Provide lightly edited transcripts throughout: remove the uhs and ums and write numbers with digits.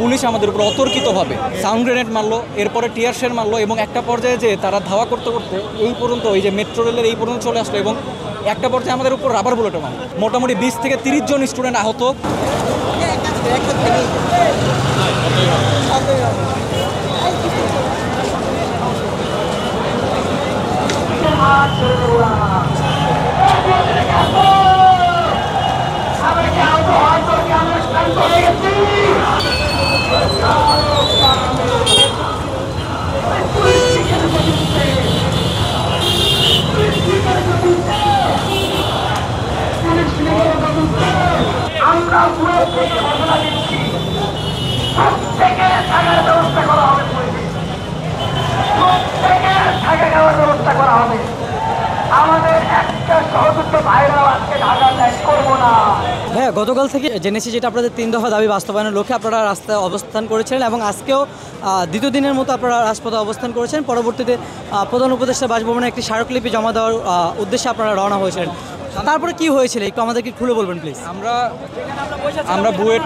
Police আমাদের উপর অতর্কিতভাবে sound grenade মারলো, এরপরে টিয়ার শেল মারলো এবং একটা পর্যায়ে যে তারা ধাওয়া করতে করতে এই পর্যন্ত এই যে মেট্রো রেলের এই পর্যন্ত চলে আসলো এবং একটা পর্যায়ে আমাদের উপর রাবার বুলেটও মারলো। মোটামুটি 20 থেকে 30 জন স্টুডেন্ট আহত। আমরা ঘোষণা দিচ্ছি, প্রত্যেকের থাকার ব্যবস্থা করা হবে, প্রত্যেকের থাকা খাওয়ার ব্যবস্থা করা হবে। আমাদের একটা সহযুক্ত ভাইরাও আজকে ঢাকা ত্যাগ করবো না। হ্যাঁ, গতকাল থেকে জেনেছি যেটা আপনাদের 3 দফা দাবি বাস্তবায়নের লক্ষ্যে আপনারা রাস্তায় অবস্থান করেছিলেন এবং আজকেও দ্বিতীয় দিনের মতো আপনারা রাজপথে অবস্থান করেছেন। পরবর্তীতে প্রধান উপদেষ্টা বাসভবনে একটি স্মারকলিপি জমা দেওয়ার উদ্দেশ্যে আপনারা রওনা হয়েছিলেন। তারপরে কি হয়েছিল একটু আমাদেরকে খুলে বলবেন প্লিজ। আমরা বুয়েট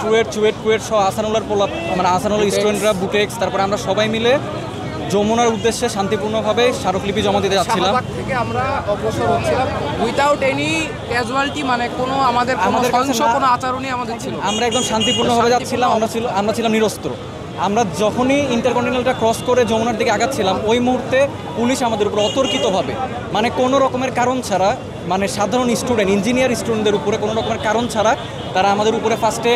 কুয়েট সহ আসানুল্লাহর মানে আসানুল্লাহ স্টুডেন্টরা বুটেক্স, তারপরে আমরা সবাই মিলে যমুনার উদ্দেশ্যে শান্তিপূর্ণভাবে স্মারকলিপি জমা দিতে যাচ্ছিলাম। থেকে আমরা অগ্রসর হচ্ছিলাম উইদাউট এনি ক্যাজুয়ালিটি, মানে কোনো আমাদের কোনো আচরণই আমাদের ছিল। আমরা একদম শান্তিপূর্ণভাবে যাচ্ছিলাম। আমরা ছিলাম নিরস্ত্র। আমরা যখনই ইন্টারকন্টিনেন্টালটা ক্রস করে যমুনার দিকে আগাচ্ছিলাম, ওই মুহূর্তে পুলিশ আমাদের উপর অতর্কিতভাবে, মানে কোনো রকমের কারণ ছাড়া, মানে সাধারণ স্টুডেন্ট ইঞ্জিনিয়ার স্টুডেন্টদের উপরে কোনো রকমের কারণ ছাড়া তারা আমাদের উপরে ফার্স্টে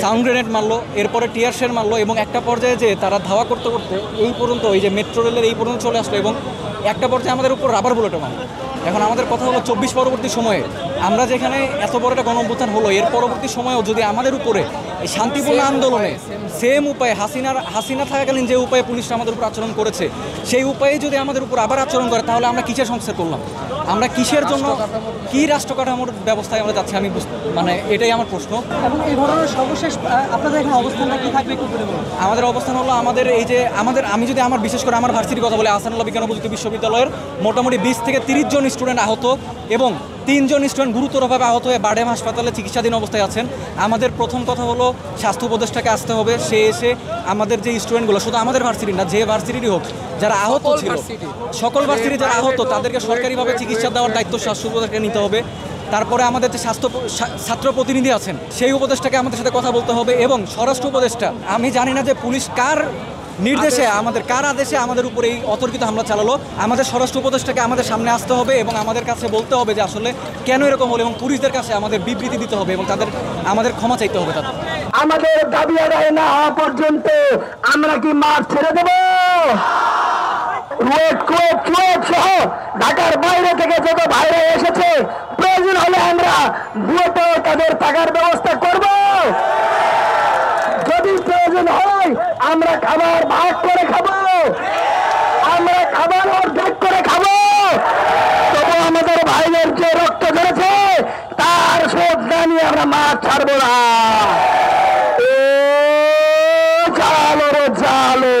সাউন্ড গ্রেনেড মারলো, এরপরে টিয়ার শেল মারলো এবং একটা পর্যায়ে যে তারা ধাওয়া করতে করতে এই পর্যন্ত এই যে মেট্রো রেলের এই পর্যন্ত চলে আসলো এবং একটা পর্যায়ে আমাদের উপর রাবার বুলেটও মারলো। এখন আমাদের কথা হলো 24 পরবর্তী সময়ে আমরা যেখানে এত বড় একটা গণঅভ্যুত্থান হলো, এর পরবর্তী সময়েও যদি আমাদের উপরে এই শান্তিপূর্ণ আন্দোলনে সেম উপায়ে হাসিনা থাকাকালীন যে উপায়ে পুলিশরা আমাদের উপর আচরণ করেছে, সেই উপায়ে যদি আমাদের উপর আবার আচরণ করে, তাহলে আমরা কিসের সংস্কার করলাম? আমরা কিসের জন্য, কি রাষ্ট্র কাঠামোর ব্যবস্থায় আমরা যাচ্ছি? মানে এটাই আমার প্রশ্ন। এবং এই ধরনের সর্বশেষ আপনাদের এখানে অবস্থানটা কি থাকবে একটু বলে বলুন। আমাদের অবস্থান হলো আমাদের এই যে আমি যদি আমার বিশেষ করে আমার ভার্সিটির কথা বলি, আহসানুল্লাহ বিজ্ঞান ও প্রযুক্তি বিশ্ববিদ্যালয়ের মোটামুটি 20 থেকে 30 জন স্টুডেন্ট আহত এবং 3 জন স্টুডেন্ট গুরুতরভাবে আহত হয়ে বারডেম হাসপাতালে চিকিৎসাধীন অবস্থায় আছেন। আমাদের প্রথম কথা হলো স্বাস্থ্য উপদেষ্টাকে আসতে হবে, সে এসে আমাদের যে স্টুডেন্টগুলো, শুধু আমাদের ভার্সিটি না, যে ভার্সিটিরই হোক, যারা আহত ছিল, সকল ভার্সিটি যারা আহত, তাদেরকে সরকারিভাবে চিকিৎসা দেওয়ার দায়িত্ব স্বাস্থ্য উপদেষ্টাকে নিতে হবে। তারপরে আমাদের যে ছাত্র প্রতিনিধি আছেন, সেই উপদেষ্টাকে আমাদের সাথে কথা বলতে হবে এবং স্বরাষ্ট্র উপদেষ্টা, আমি জানি না যে পুলিশ কার নির্দেশে, কার আদেশে আমাদের উপরে এই অতর্কিত হামলা চালালো। আমাদের স্বরাষ্ট্র উপদেষ্টাকে আমাদের সামনে আসতে হবে এবং আমাদের কাছে বলতে হবে যে আসলে কেন এরকম হলো এবং পুলিশদের কাছে আমাদের বিবৃতি দিতে হবে এবং আমাদের ক্ষমা চাইতে হবে। তাদের আমাদের দাবি আদায় না হওয়া পর্যন্ত আমরা কি মাঠ ছেড়ে দেব? সহ ঢাকার বাইরে থেকে যত ভাইরা এসেছে, প্রয়োজন হলে আমরা বুয়েটে তাদের থাকার ব্যবস্থা করব। যদি প্রয়োজন হয় আমরা খাবার ভাগ করে খাবো, আমরা খাবার অর্ধেক করে খাবো। তবু আমাদের ভাইদের যে রক্ত ঝরেছে তার শোধ না নিয়ে আমরা মাছ ছাড়বো না। চালো রে চালো।